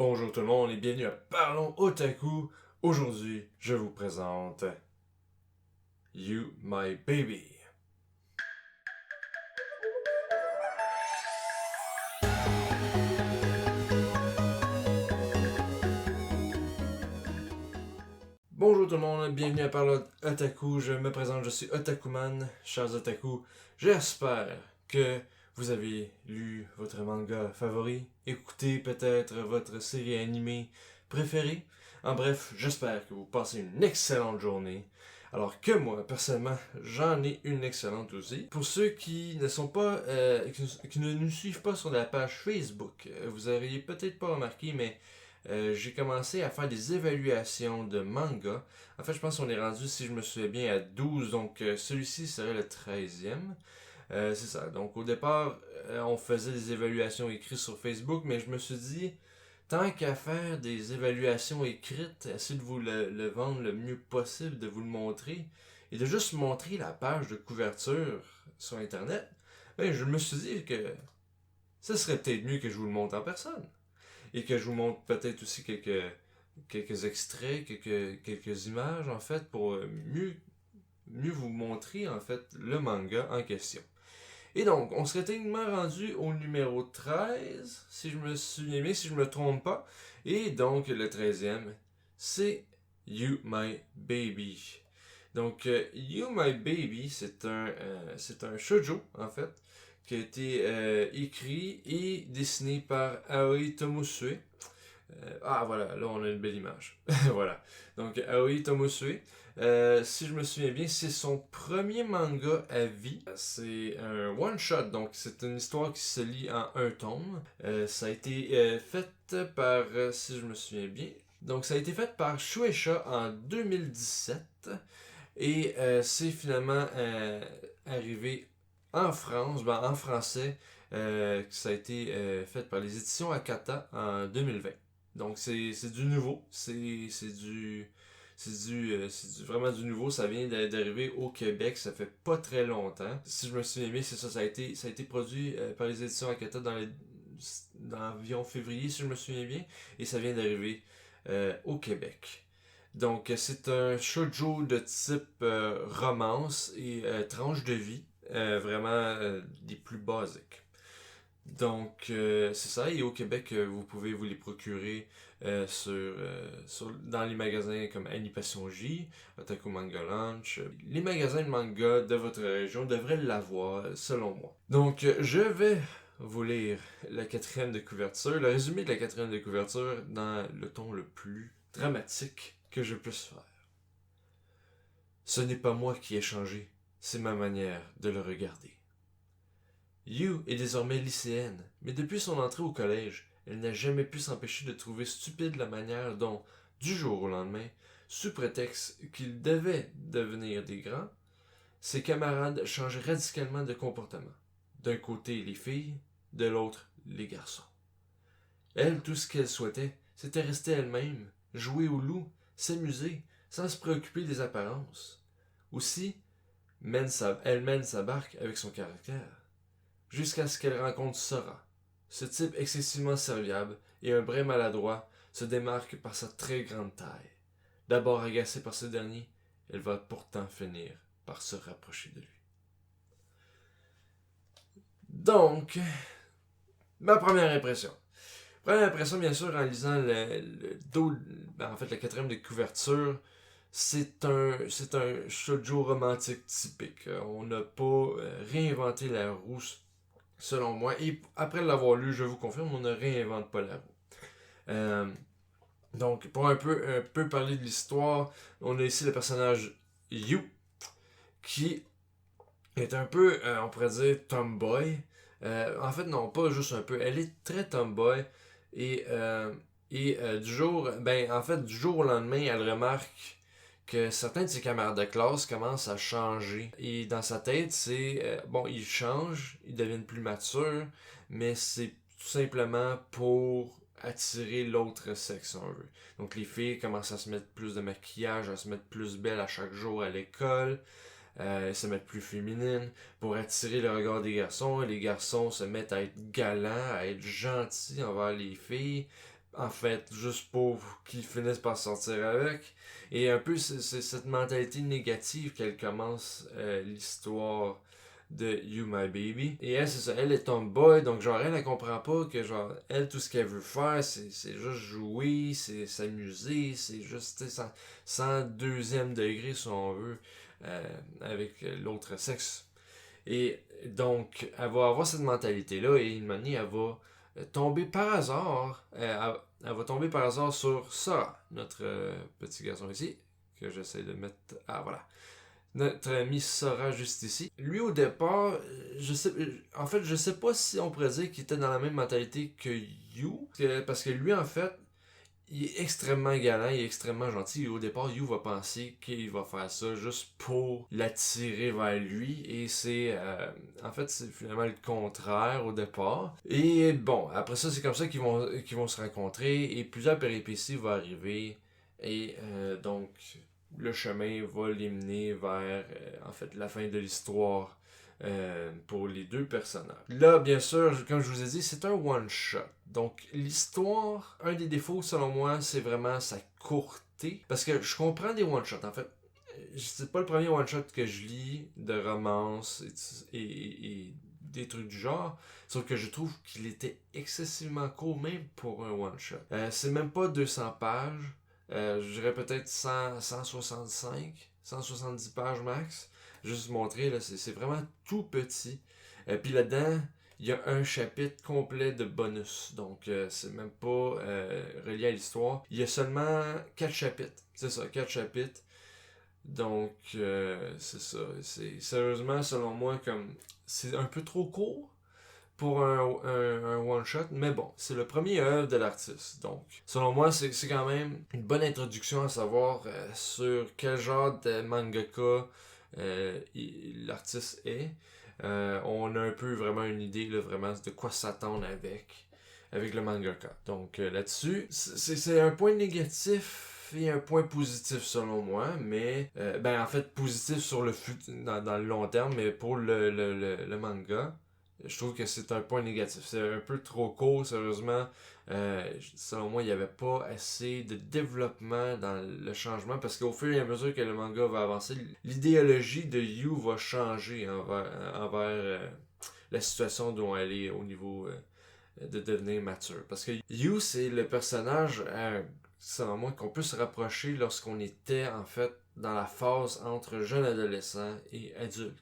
Bonjour tout le monde et bienvenue à Parlons Otaku. Aujourd'hui, je vous présente You My Baby. Bonjour tout le monde, bienvenue à Parlons Otaku. Je me présente, je suis Otakuman, chers otaku. J'espère que vous avez lu votre manga favori, écouté peut-être votre série animée préférée. En bref, j'espère que vous passez une excellente journée. Alors que moi, personnellement, j'en ai une excellente aussi. Pour ceux qui ne sont pas, qui ne nous suivent pas sur la page Facebook, vous auriez peut-être pas remarqué, mais j'ai commencé à faire des évaluations de manga. En fait, je pense qu'on est rendu, si je me souviens bien, à 12, donc celui-ci serait le 13e. C'est ça. Donc au départ, on faisait des évaluations écrites sur Facebook, mais je me suis dit, tant qu'à faire des évaluations écrites, essayez de vous le vendre le mieux possible, de vous le montrer, et de juste montrer la page de couverture sur Internet, ben, je me suis dit que ça serait peut-être mieux que je vous le montre en personne. Et que je vous montre peut-être aussi quelques extraits, quelques images, en fait, pour mieux vous montrer, en fait, le manga en question. Et donc, on serait techniquement rendu au numéro 13, si je me souviens bien, si je me trompe pas. Et donc, le 13e, c'est You My Baby. Donc, You My Baby, c'est un shoujo, en fait, qui a été écrit et dessiné par Aoi Tomosue. Voilà, là on a une belle image. Voilà. Donc Aoi Tomosue, si je me souviens bien, c'est son premier manga à vie. C'est un one-shot, donc c'est une histoire qui se lit en un tome. Ça a été fait par, si je me souviens bien, donc ça a été fait par Shueisha en 2017. Et c'est finalement arrivé en France, en français, ça a été fait par les éditions Akata en 2020. Donc c'est du nouveau, c'est vraiment du nouveau, ça vient d'arriver au Québec, ça fait pas très longtemps. Si je me souviens bien, c'est ça, ça a été produit par les éditions Akata dans environ février, si je me souviens bien, et ça vient d'arriver au Québec. Donc c'est un shoujo de type romance et tranche de vie, vraiment des plus basiques. Donc, c'est ça. Et au Québec, vous pouvez vous les procurer dans les magasins comme Animation J, Otaku Manga Lunch. Les magasins de manga de votre région devraient l'avoir, selon moi. Donc, je vais vous lire la quatrième de couverture, le résumé de la quatrième de couverture dans le ton le plus dramatique que je puisse faire. Ce n'est pas moi qui ai changé, c'est ma manière de le regarder. You est désormais lycéenne, mais depuis son entrée au collège, elle n'a jamais pu s'empêcher de trouver stupide la manière dont, du jour au lendemain, sous prétexte qu'ils devaient devenir des grands, ses camarades changeaient radicalement de comportement. D'un côté les filles, de l'autre les garçons. Elle, tout ce qu'elle souhaitait, c'était rester elle-même, jouer au loup, s'amuser, sans se préoccuper des apparences. Aussi, elle mène sa barque avec son caractère. Jusqu'à ce qu'elle rencontre Sora. Ce type excessivement serviable et un brin maladroit se démarque par sa très grande taille. D'abord agacée par ce dernier, elle va pourtant finir par se rapprocher de lui. Donc, ma première impression. Première impression, bien sûr, en lisant le dos, en fait, la quatrième de couverture, c'est un shoujo romantique typique. On n'a pas réinventé la roue selon moi. Et après l'avoir lu, je vous confirme, on ne réinvente pas la roue. Donc, pour un peu parler de l'histoire, on a ici le personnage Yu, qui est un peu, on pourrait dire, tomboy. En fait, non, pas juste un peu. Elle est très tomboy. Et, du jour au lendemain, elle remarque que certains de ses camarades de classe commencent à changer. Et dans sa tête, ils changent, ils deviennent plus matures, mais c'est tout simplement pour attirer l'autre sexe, si on veut. Donc les filles commencent à se mettre plus de maquillage, à se mettre plus belles à chaque jour à l'école, se mettre plus féminines pour attirer le regard des garçons. Les garçons se mettent à être galants, à être gentils envers les filles, en fait, juste pour qu'ils finissent par sortir avec. Et un peu, c'est cette mentalité négative qu'elle commence l'histoire de You My Baby. Et elle, c'est ça, elle est tomboy, donc genre, elle comprend pas que genre, elle, tout ce qu'elle veut faire, c'est juste jouer, c'est s'amuser, c'est juste, tu sais, sans deuxième degré, si on veut, avec l'autre sexe. Et donc, elle va avoir cette mentalité-là, et une manière, elle va tomber par hasard, elle va tomber par hasard sur Sora, notre petit garçon ici, que j'essaie de mettre, ah voilà, notre ami Sora juste ici. Lui au départ, en fait je sais pas si on pourrait dire qu'il était dans la même mentalité que You, parce que lui en fait, il est extrêmement galant, il est extrêmement gentil. Et au départ, You va penser qu'il va faire ça juste pour l'attirer vers lui. Et c'est, en fait, c'est finalement le contraire au départ. Et bon, après ça, c'est comme ça qu'ils vont se rencontrer. Et plusieurs péripéties vont arriver. Et donc, le chemin va les mener vers, en fait, la fin de l'histoire. Pour les deux personnages. Là, bien sûr, comme je vous ai dit, c'est un one-shot. Donc, l'histoire, un des défauts, selon moi, c'est vraiment sa courteté. Parce que je comprends des one-shots, en fait. C'est pas le premier one-shot que je lis de romance et des trucs du genre. Sauf que je trouve qu'il était excessivement court, même pour un one-shot. C'est même pas 200 pages. Je dirais peut-être 165, 170 pages max. Juste montrer, là, c'est vraiment tout petit. Puis là-dedans, il y a un chapitre complet de bonus. Donc, c'est même pas relié à l'histoire. Il y a seulement 4 chapitres. C'est ça, 4 chapitres. Donc, c'est ça. C'est sérieusement, selon moi, comme c'est un peu trop court pour un one-shot, mais bon, c'est le premier œuvre de l'artiste. Donc, selon moi, c'est quand même une bonne introduction à savoir sur quel genre de mangaka l'artiste est. On a un peu vraiment une idée là, vraiment de quoi s'attendre avec le mangaka. Donc là-dessus, c'est un point négatif et un point positif selon moi, mais ben en fait positif sur le dans le long terme, mais pour le manga, je trouve que c'est un point négatif. C'est un peu trop court, sérieusement. Selon moi, il n'y avait pas assez de développement dans le changement parce qu'au fur et à mesure que le manga va avancer, l'idéologie de You va changer envers la situation dont elle est au niveau de devenir mature. Parce que You, c'est le personnage, selon moi, qu'on peut se rapprocher lorsqu'on était en fait dans la phase entre jeune adolescent et adulte,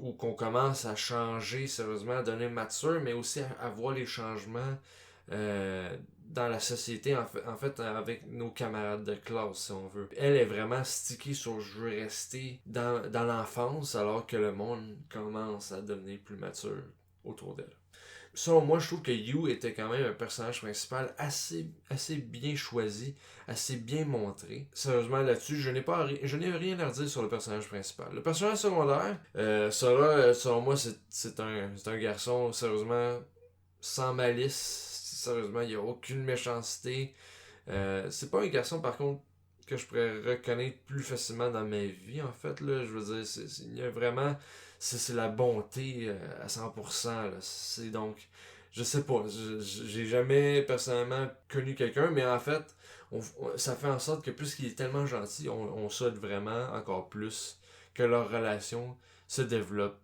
où qu'on commence à changer sérieusement, à devenir mature, mais aussi à voir les changements dans la société, en fait, avec nos camarades de classe, si on veut. Elle est vraiment stickée sur je veux rester dans l'enfance, alors que le monde commence à devenir plus mature autour d'elle. Selon moi, je trouve que You était quand même un personnage principal assez bien choisi, assez bien montré. Sérieusement, là-dessus, je n'ai rien à redire sur le personnage principal. Le personnage secondaire, Sora, selon moi, c'est un garçon, sérieusement, sans malice. Sérieusement, il n'y a aucune méchanceté. C'est pas un garçon, par contre, que je pourrais reconnaître plus facilement dans ma vie, en fait. Là. Je veux dire, il y a vraiment... C'est la bonté à 100%. Là. C'est donc... Je sais pas. J'ai jamais personnellement connu quelqu'un, mais en fait, ça fait en sorte que puisqu'il est tellement gentil, on souhaite vraiment encore plus que leur relation se développe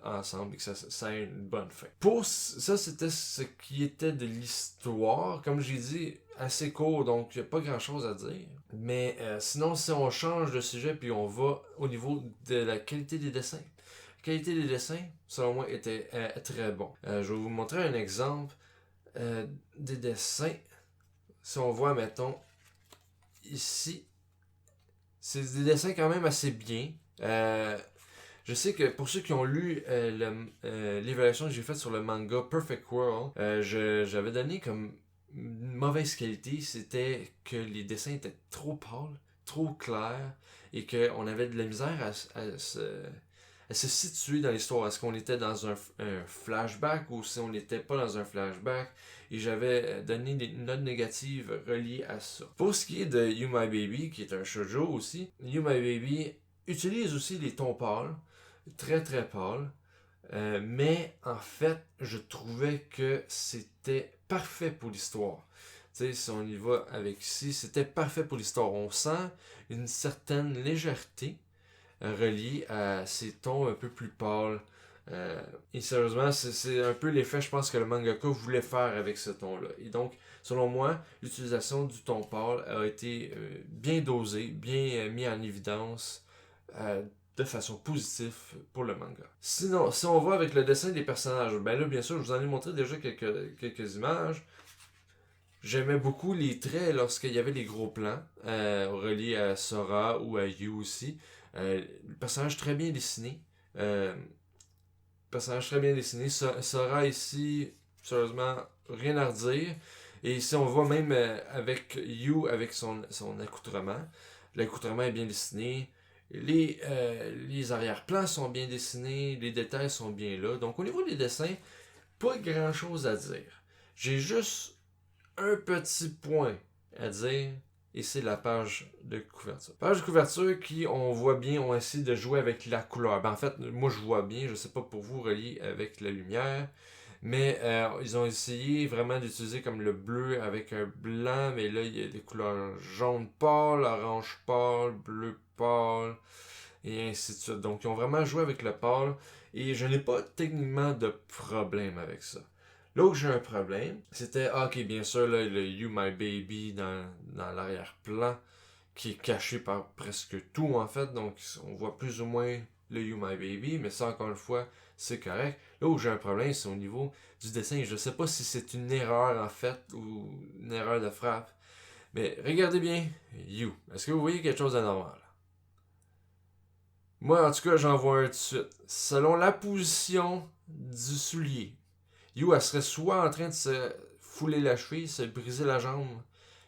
ensemble et que ça ait une bonne fin. Pour ça, c'était ce qui était de l'histoire. Comme j'ai dit, assez court, donc il n'y a pas grand chose à dire. Mais sinon, si on change de sujet puis on va au niveau de la qualité des dessins. La qualité des dessins, selon moi, était très bon. Je vais vous montrer un exemple des dessins. Si on voit, mettons, ici, c'est des dessins quand même assez bien. Je sais que pour ceux qui ont lu l'évaluation que j'ai faite sur le manga Perfect World, j'avais donné comme une mauvaise qualité. C'était que les dessins étaient trop pâles, trop clairs, et qu'on avait de la misère à se situer dans l'histoire. Est-ce qu'on était dans un flashback ou si on n'était pas dans un flashback? Et j'avais donné une note négative reliée à ça. Pour ce qui est de You My Baby, qui est un shoujo aussi, You My Baby utilise aussi les tons pâles, très très pâles, mais en fait, je trouvais que c'était parfait pour l'histoire. sais, si on y va avec ici, c'était parfait pour l'histoire. On sent une certaine légèreté reliée à ces tons un peu plus pâles. Et sérieusement, c'est un peu l'effet, je pense, que le mangaka voulait faire avec ce ton-là. Et donc, selon moi, l'utilisation du ton pâle a été bien dosée, bien mis en évidence de façon positive pour le manga. Sinon, si on va avec le dessin des personnages, ben là, bien sûr, je vous en ai montré déjà quelques images. J'aimais beaucoup les traits lorsqu'il y avait les gros plans reliés à Sora ou à Yu aussi. Le personnage très bien dessiné. Personnage très bien dessiné. Sora ici, sérieusement, rien à redire. Et ici, on voit même avec Yu, avec son accoutrement. L'accoutrement est bien dessiné. Les arrière-plans sont bien dessinés. Les détails sont bien là. Donc, au niveau des dessins, pas grand chose à dire. J'ai juste un petit point à dire. Et c'est la page de couverture. Page de couverture qui, on voit bien, ont essayé de jouer avec la couleur. Ben, en fait, moi je vois bien, je sais pas pour vous, relié avec la lumière. Mais ils ont essayé vraiment d'utiliser comme le bleu avec un blanc. Mais là, il y a des couleurs jaune pâle, orange pâle, bleu pâle. Et ainsi de suite. Donc, ils ont vraiment joué avec le pâle. Et je n'ai pas techniquement de problème avec ça. Là où j'ai un problème, c'était, ok, bien sûr, là, le You My Baby dans l'arrière-plan, qui est caché par presque tout, en fait. Donc, on voit plus ou moins le You My Baby, mais ça, encore une fois, c'est correct. Là où j'ai un problème, c'est au niveau du dessin. Je ne sais pas si c'est une erreur, en fait, ou une erreur de frappe. Mais regardez bien, You. Est-ce que vous voyez quelque chose d'anormal? Moi, en tout cas, j'en vois un tout de suite. Selon la position du soulier, You, elle serait soit en train de se fouler la cheville, se briser la jambe,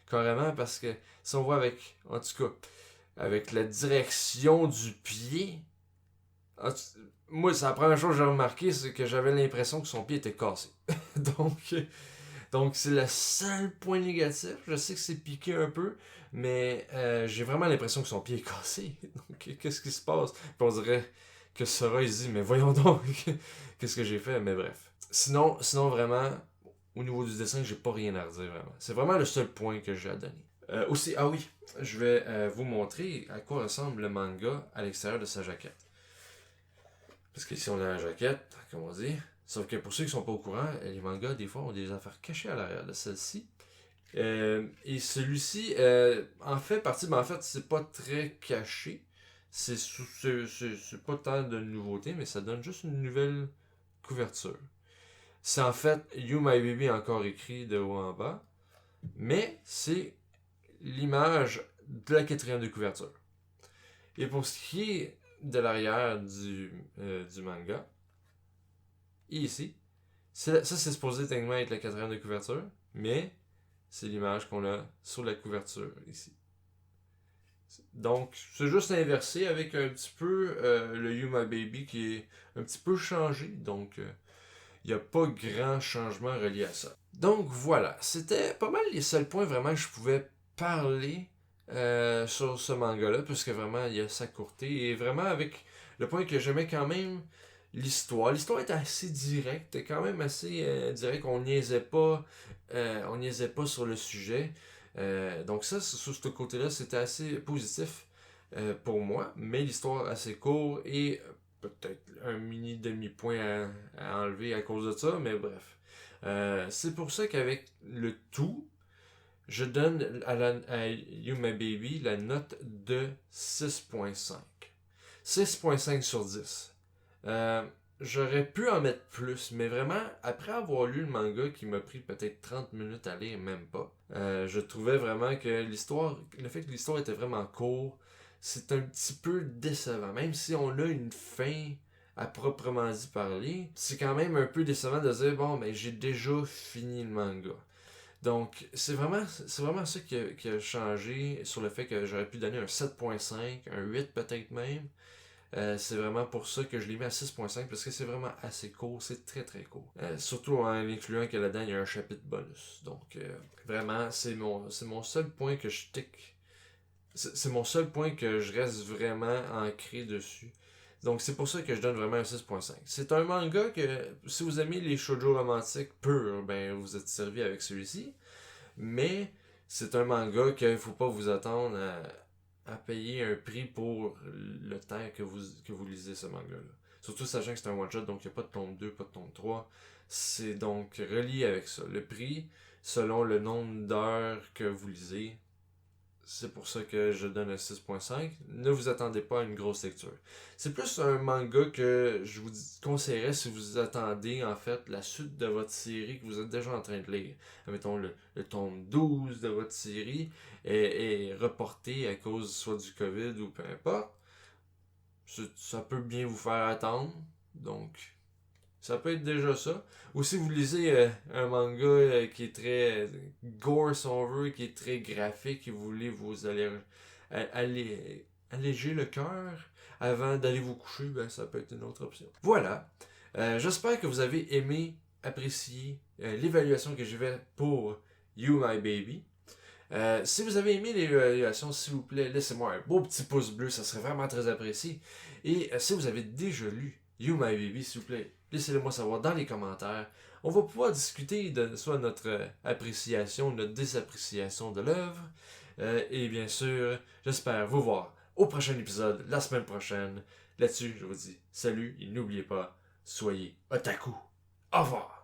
carrément, parce que si on voit avec, en tout cas, avec la direction du pied, moi, c'est la première chose que j'ai remarqué, c'est que j'avais l'impression que son pied était cassé. donc, donc, c'est le seul point négatif. Je sais que c'est piqué un peu, mais j'ai vraiment l'impression que son pied est cassé. Donc, qu'est-ce qui se passe? Puis on dirait que Sora, il se dit, mais voyons donc, qu'est-ce que j'ai fait? Mais bref. Sinon, vraiment, au niveau du dessin, j'ai pas rien à redire vraiment. C'est vraiment le seul point que j'ai à donner. Aussi, ah oui, je vais vous montrer à quoi ressemble le manga à l'extérieur de sa jaquette. Parce qu'ici, on a la jaquette, comme on dit. Sauf que pour ceux qui sont pas au courant, les mangas, des fois, ont des affaires cachées à l'arrière de celle-ci. Et celui-ci en fait partie, mais en fait, c'est pas très caché. C'est pas tant de nouveauté, mais ça donne juste une nouvelle couverture. C'est en fait You My Baby encore écrit de haut en bas, mais c'est l'image de la quatrième de couverture. Et pour ce qui est de l'arrière du manga, ici, ça c'est supposé techniquement être la quatrième de couverture, mais c'est l'image qu'on a sur la couverture ici. Donc, c'est juste inversé avec un petit peu le You My Baby qui est un petit peu changé. Donc, il n'y a pas grand changement relié à ça. Donc, voilà. C'était pas mal les seuls points vraiment que je pouvais parler sur ce manga-là, puisque vraiment, il y a sa courté. Et vraiment, avec le point que j'aimais quand même l'histoire. L'histoire est assez directe, quand même assez direct. On niaisait pas sur le sujet. Donc ça, sur ce côté-là, c'était assez positif pour moi. Mais l'histoire assez courte et peut-être un mini demi-point à enlever à cause de ça, mais bref. C'est pour ça qu'avec le tout, je donne à You My Baby la note de 6.5. 6.5 sur 10. J'aurais pu en mettre plus, mais vraiment, après avoir lu le manga qui m'a pris peut-être 30 minutes à lire, même pas, je trouvais vraiment que le fait que l'histoire était vraiment courte, c'est un petit peu décevant. Même si on a une fin à proprement dit parler, c'est quand même un peu décevant de dire, bon, ben j'ai déjà fini le manga. Donc, c'est vraiment ça qui a changé sur le fait que j'aurais pu donner un 7.5, un 8 peut-être même. C'est vraiment pour ça que je l'ai mis à 6.5 parce que c'est vraiment assez court, c'est très très court. Surtout en incluant que là-dedans il y a un chapitre bonus. Donc vraiment c'est mon seul point que je tic. C'est mon seul point que je reste vraiment ancré dessus. Donc c'est pour ça que je donne vraiment un 6.5. C'est un manga que si vous aimez les shoujo romantiques purs, ben vous êtes servi avec celui-ci. Mais c'est un manga qu'il ne faut pas vous attendre à payer un prix pour le temps que vous lisez ce manga-là. Surtout sachant que c'est un one-shot, donc il n'y a pas de tome 2, pas de tome 3. C'est donc relié avec ça. Le prix, selon le nombre d'heures que vous lisez, c'est pour ça que je donne un 6.5. Ne vous attendez pas à une grosse lecture. C'est plus un manga que je vous conseillerais si vous attendez en fait la suite de votre série que vous êtes déjà en train de lire. Mettons le tome 12 de votre série est reporté à cause soit du COVID ou peu importe. Ça peut bien vous faire attendre. Donc, ça peut être déjà ça. Ou si vous lisez un manga qui est très gore, si on veut, qui est très graphique, et vous voulez vous alléger le cœur avant d'aller vous coucher, ben, ça peut être une autre option. Voilà. J'espère que vous avez aimé, apprécié l'évaluation que j'ai faite pour You My Baby. Si vous avez aimé l'évaluation, s'il vous plaît, laissez-moi un beau petit pouce bleu, ça serait vraiment très apprécié. Et si vous avez déjà lu You My Baby, s'il vous plaît, laissez-le moi savoir dans les commentaires. On va pouvoir discuter de soit notre appréciation, notre désappréciation de l'œuvre. Et bien sûr, j'espère vous voir au prochain épisode, la semaine prochaine. Là-dessus, je vous dis salut et n'oubliez pas, soyez otaku. Au revoir!